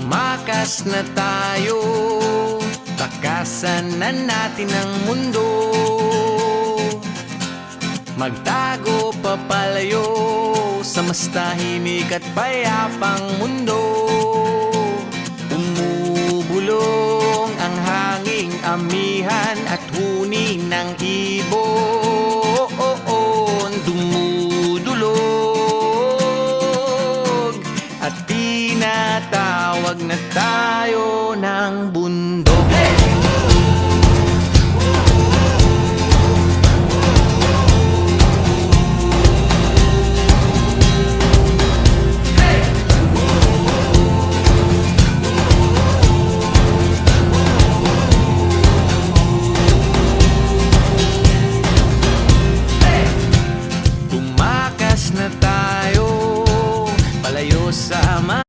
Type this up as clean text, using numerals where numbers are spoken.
Tumakas na tayo, takasan na natin ang mundo. Magtago papalayo sa mas tahimik at payapang mundo. Umubulong ang hanging amihan at huni ng ibon. Dumudulog at tinatawag na tayo ng bundok. Hey!